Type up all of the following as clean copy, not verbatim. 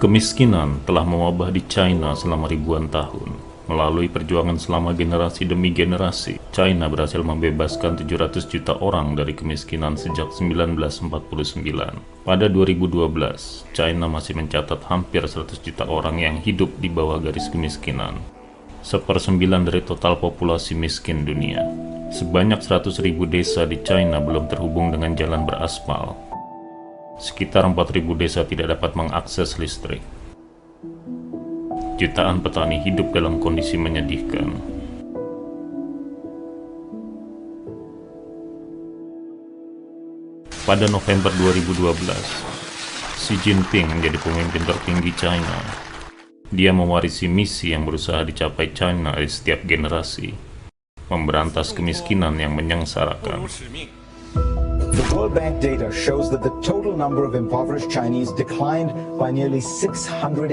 Kemiskinan telah mewabah di China selama ribuan tahun. Melalui perjuangan selama generasi demi generasi, China berhasil membebaskan 700 juta orang dari kemiskinan sejak 1949. Pada 2012, China masih mencatat hampir 100 juta orang yang hidup di bawah garis kemiskinan. 1/9 dari total populasi miskin dunia. Sebanyak 100.000 desa di China belum terhubung dengan jalan beraspal. Sekitar 4.000 desa tidak dapat mengakses listrik. Jutaan petani hidup dalam kondisi menyedihkan. Pada November 2012, Xi Jinping menjadi pemimpin tertinggi China. Dia mewarisi misi yang berusaha dicapai China di setiap generasi, memberantas kemiskinan yang menyengsarakan. The World Bank data shows that the total number of impoverished Chinese declined by nearly 680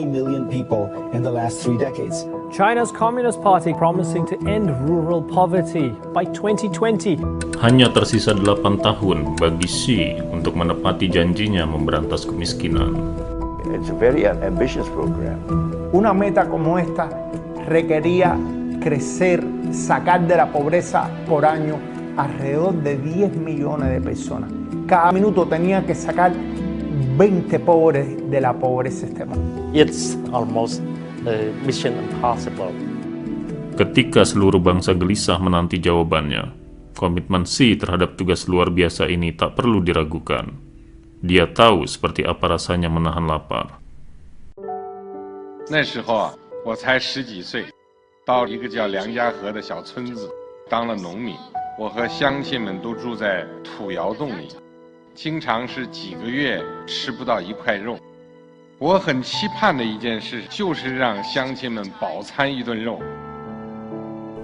million people in the last 3 decades. China's Communist Party promising to end rural poverty by 2020. Hanya tersisa 8 tahun bagi Xi untuk menepati janjinya memberantas kemiskinan. It's a very ambitious program. Una meta como esta requería crecer, sacar de la pobreza por año alrededor de 10 millones de personas. Cada minuto tenía que sacar 20 pobres de la pobreza extrema. It's almost mission impossible. Ketika seluruh bangsa gelisah menanti jawabannya, komitmen Xi terhadap tugas luar biasa ini tak perlu diragukan. Dia tahu seperti apa rasanya menahan lapar. 那时候我才10几岁，到一个叫梁家河的小村子当了农民。我和乡亲们都住在土窑洞里，经常是几个月吃不到1块肉。我很期盼的一件事就是让乡亲们饱餐一顿肉。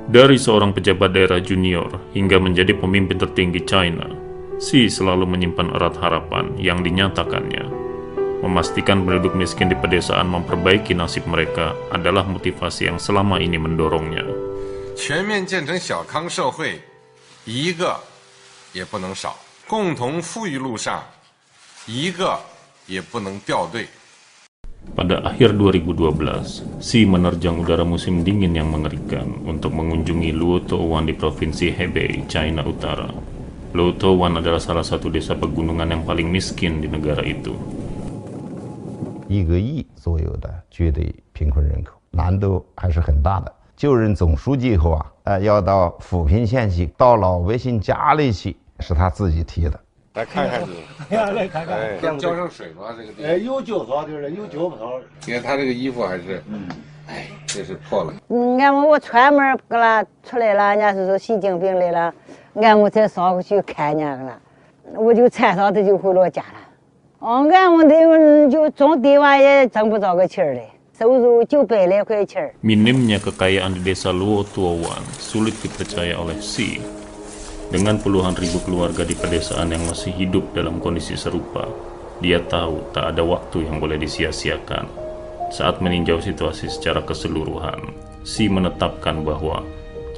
Dari seorang pejabat daerah junior hingga menjadi pemimpin tertinggi China, Xi selalu menyimpan erat harapan yang dinyatakannya. Memastikan penduduk miskin di pedesaan memperbaiki nasib mereka adalah motivasi yang selama ini mendorongnya. 全面建成小康社会，一个也不能少。共同富裕路上，一个也不能掉队。 Pada akhir 2012, Xi menerjang udara musim dingin yang mengerikan untuk mengunjungi Luotou di provinsi Hebei, China Utara. Luotou adalah salah satu desa pegunungan yang paling miskin di negara itu. 1个亿左右的绝对贫困人口，难度还是很大的。就任总书记以后要到扶贫县去，到老百姓家里去，是他自己提的。 来看看你，来看看，这样浇上水吗？这个地方？有浇草的，有浇不草。你看他这个衣服还是，哎，这是破了。俺们我串门给他出来了，人家是说习近平来了，俺们才上去看人家了，我就菜上他就回了家了。俺们的就种地完也挣不着个钱来，收入900来块钱。 Minimnya kekayaan di desa Luotou sulit dipercaya oleh Xi. Dengan puluhan ribu keluarga di pedesaan yang masih hidup dalam kondisi serupa, dia tahu tak ada waktu yang boleh disia-siakan. Saat meninjau situasi secara keseluruhan, Xi menetapkan bahwa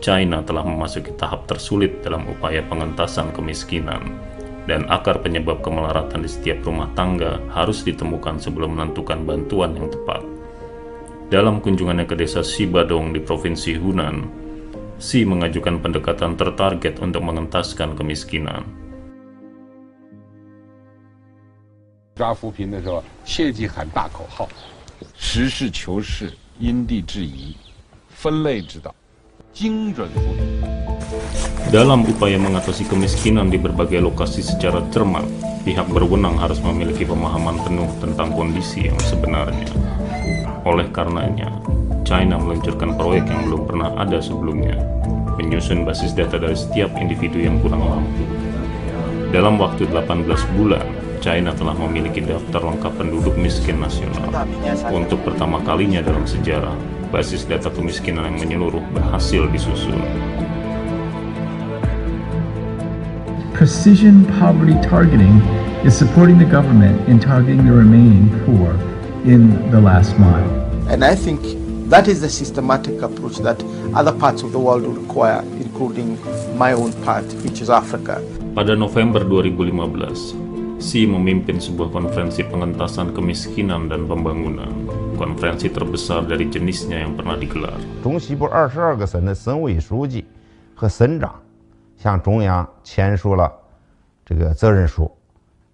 China telah memasuki tahap tersulit dalam upaya pengentasan kemiskinan, dan akar penyebab kemelaratan di setiap rumah tangga harus ditemukan sebelum menentukan bantuan yang tepat. Dalam kunjungannya ke desa Xibadong di provinsi Hunan, Xi mengajukan pendekatan tertarget untuk mengentaskan kemiskinan. 抓扶贫的时候，切忌喊大口号，实事求是，因地制宜，分类指导，精准扶贫。 Dalam upaya mengatasi kemiskinan di berbagai lokasi secara cermat, pihak berwenang harus memiliki pemahaman penuh tentang kondisi yang sebenarnya. Oleh karenanya, China meluncurkan proyek yang belum pernah ada sebelumnya, menyusun basis data dari setiap individu yang kurang mampu. Dalam waktu 18 bulan, China telah memiliki daftar lengkap penduduk miskin nasional. Untuk pertama kalinya dalam sejarah, basis data kemiskinan yang menyeluruh berhasil disusun. Precision poverty targeting is supporting the government in targeting the remaining poor in the last mile. And I think that is the systematic approach that other parts of the world will require, including my own part, which is Africa. Pada November 2015, Xi memimpin sebuah konferensi pengentasan kemiskinan dan pembangunan, konferensi terbesar dari jenisnya yang pernah digelar. 中西部22个省的省委书记和省长向中央签署了这个责任书。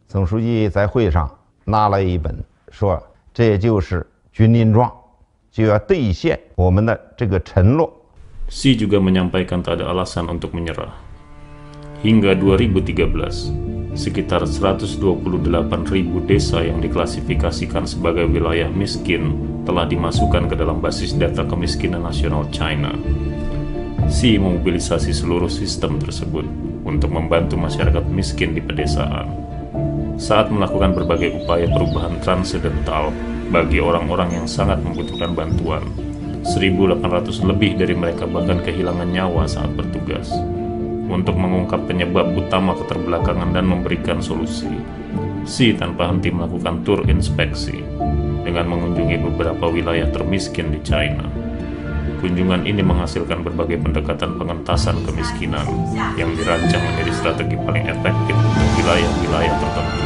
总书记在会上拿了一本，说这就是军令状，就要兑现我们的这个承诺。 Xi juga menyampaikan tak ada alasan untuk menyerah. Hingga 2013, sekitar 128.000 desa yang diklasifikasikan sebagai wilayah miskin telah dimasukkan ke dalam basis data kemiskinan nasional China. Xi memobilisasi seluruh sistem tersebut untuk membantu masyarakat miskin di pedesaan. Saat melakukan berbagai upaya perubahan transendental bagi orang-orang yang sangat membutuhkan bantuan, 1.800 lebih dari mereka bahkan kehilangan nyawa saat bertugas. Untuk mengungkap penyebab utama keterbelakangan dan memberikan solusi, Xi tanpa henti melakukan tur inspeksi dengan mengunjungi beberapa wilayah termiskin di China. Kunjungan ini menghasilkan berbagai pendekatan pengentasan kemiskinan yang dirancang menjadi strategi paling efektif untuk wilayah-wilayah tertentu.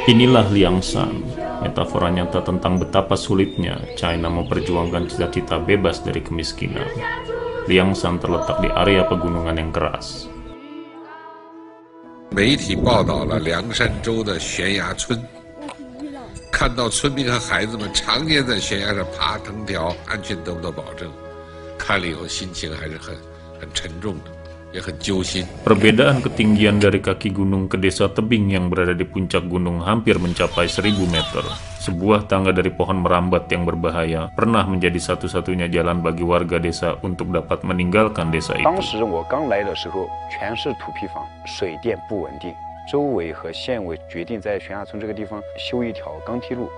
Inilah Liang Shan, metafora nyata tentang betapa sulitnya China memperjuangkan cita-cita bebas dari kemiskinan. Liang Shan terletak di area pegunungan yang keras. 媒体报道了凉山州的悬崖村，看到村民和孩子们常年在悬崖上爬藤条，安全得不到保证，看了以后心情还是很沉重的，也很揪心。 Perbedaan ketinggian dari kaki gunung ke desa tebing yang berada di puncak gunung hampir mencapai 1000 meter. Sebuah tangga dari pohon merambat yang berbahaya pernah menjadi satu-satunya jalan bagi warga desa untuk dapat meninggalkan desa itu. 当时我刚来的时候，全是土坯房，水电不稳定。州委和县委决定在悬崖村这个地方修一条钢梯路。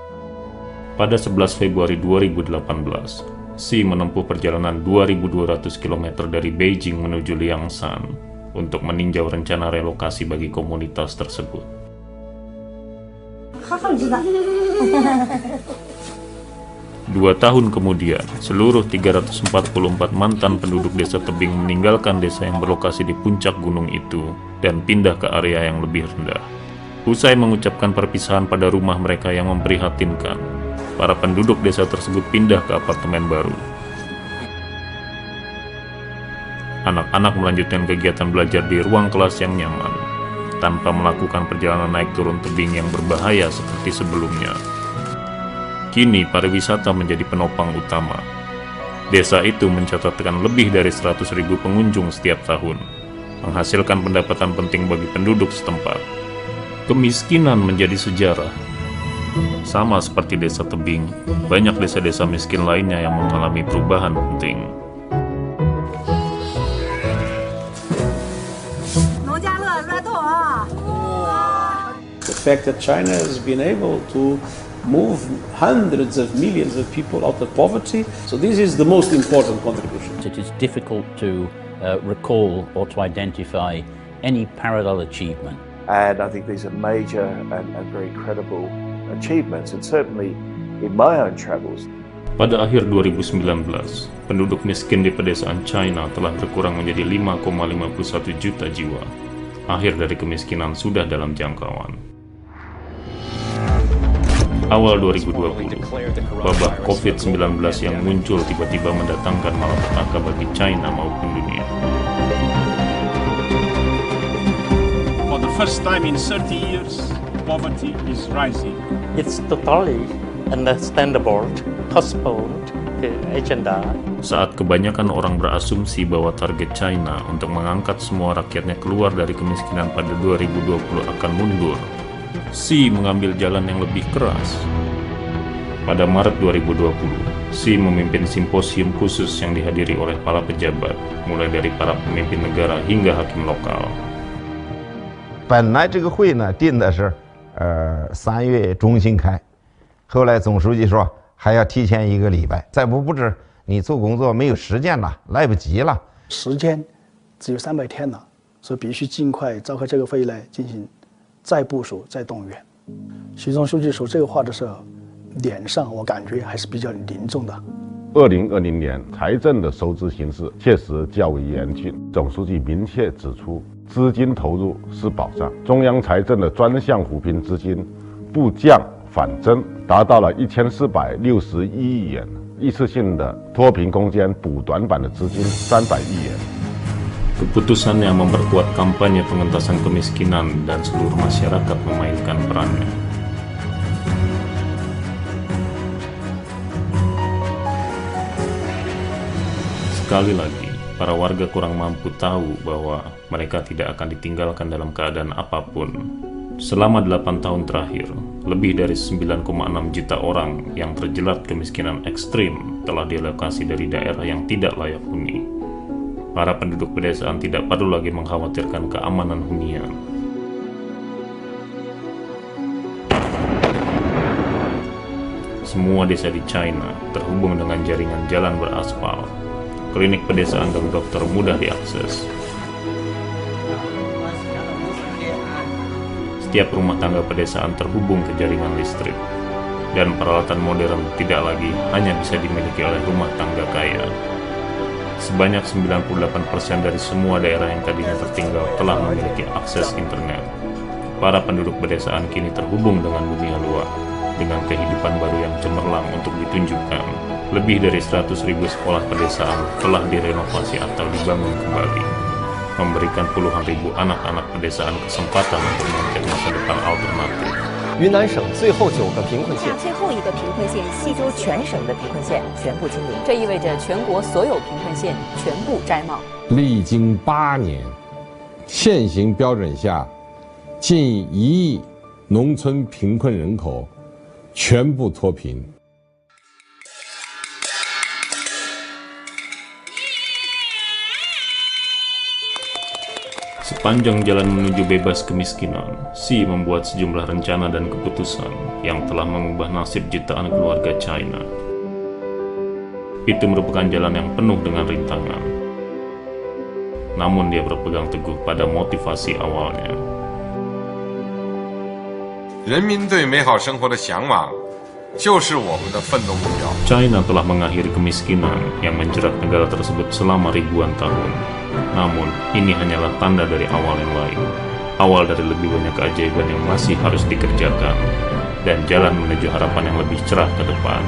Pada 11 Februari 2018, Xi menempuh perjalanan 2.200 km dari Beijing menuju Liangshan untuk meninjau rencana relokasi bagi komunitas tersebut. Dua tahun kemudian, seluruh 344 mantan penduduk desa tebing meninggalkan desa yang berlokasi di puncak gunung itu dan pindah ke area yang lebih rendah. Usai mengucapkan perpisahan pada rumah mereka yang memprihatinkan, para penduduk desa tersebut pindah ke apartemen baru. Anak-anak melanjutkan kegiatan belajar di ruang kelas yang nyaman, tanpa melakukan perjalanan naik turun tebing yang berbahaya seperti sebelumnya. Kini pariwisata menjadi penopang utama. Desa itu mencatatkan lebih dari 100.000 pengunjung setiap tahun, menghasilkan pendapatan penting bagi penduduk setempat. Kemiskinan menjadi sejarah. Sama seperti desa tebing, banyak desa-desa miskin lainnya yang mengalami perubahan penting. The fact that China has been able to move hundreds of millions of people out of poverty, so this is the most important contribution. It is difficult to recall or to identify any parallel achievement. And I think these are major and very credible achievements, and certainly in my own travels. Pada akhir 2019, penduduk miskin di pedesaan China telah berkurang menjadi 5,51 juta jiwa. Akhir dari kemiskinan sudah dalam jangkauan. Awal 2020, wabah COVID-19 yang muncul tiba-tiba mendatangkan malapetaka bagi China maupun dunia. For the first time in 30 years, poverty is rising. It's totally understandable, postponed the agenda. Saat kebanyakan orang berasumsi bahwa target China untuk mengangkat semua rakyatnya keluar dari kemiskinan pada 2020 akan mundur, Xi mengambil jalan yang lebih keras. Pada Maret 2020, Xi memimpin simposium khusus yang dihadiri oleh para pejabat, mulai dari para pemimpin negara hingga hakim lokal. 本来这个会呢定的是3月中旬开，后来总书记说还要提前1个礼拜，再不布置你做工作没有时间了，来不及了。时间只有300天了，所以必须尽快召开这个会议来进行再部署、再动员。习总书记说这个话的时候，脸上我感觉还是比较凝重的。2020年财政的收支形势确实较为严峻，总书记明确指出，资金投入是保障，中央财政的专项扶贫资金不降反增，达到了1461亿元，一次性的脱贫攻坚补短板的资金300亿元。Keputusan yang memperkuat kampanye pengentasan kemiskinan dan seluruh masyarakat memainkan perannya. Sekali lagi, para warga kurang mampu tahu bahwa mereka tidak akan ditinggalkan dalam keadaan apapun. Selama 8 tahun terakhir, lebih dari 9,6 juta orang yang terjerat kemiskinan ekstrim telah direlokasi dari daerah yang tidak layak huni. Para penduduk pedesaan tidak perlu lagi mengkhawatirkan keamanan hunian. Semua desa di China terhubung dengan jaringan jalan beraspal. Klinik pedesaan dan dokter mudah diakses. Setiap rumah tangga pedesaan terhubung ke jaringan listrik. Dan peralatan modern tidak lagi hanya bisa dimiliki oleh rumah tangga kaya. Sebanyak 98% dari semua daerah yang tadinya tertinggal telah memiliki akses internet. Para penduduk pedesaan kini terhubung dengan dunia luar, dengan kehidupan baru yang cemerlang untuk ditunjukkan. Lebih dari 100.000 sekolah pedesaan telah direnovasi atau dibangun kembali, memberikan puluhan ribu anak-anak pedesaan kesempatan untuk mengejar masa depan alternatif. 云南省最后9个贫困县，最后一个贫困县西周全省的贫困县全部清零，这意味着全国所有贫困县全部摘帽。历经8年，现行标准下，近1亿农村贫困人口全部脱贫。Sepanjang jalan menuju bebas kemiskinan, Xi membuat sejumlah rencana dan keputusan yang telah mengubah nasib jutaan keluarga China. Itu merupakan jalan yang penuh dengan rintangan. Namun dia berpegang teguh pada motivasi awalnya. 人民对美好生活的向往，就是我们的奋斗目标。 China telah mengakhiri kemiskinan yang menjerat negara tersebut selama ribuan tahun. Namun, ini hanyalah tanda dari awal yang lain. Awal dari lebih banyak keajaiban yang masih harus dikerjakan, dan jalan menuju harapan yang lebih cerah ke depan.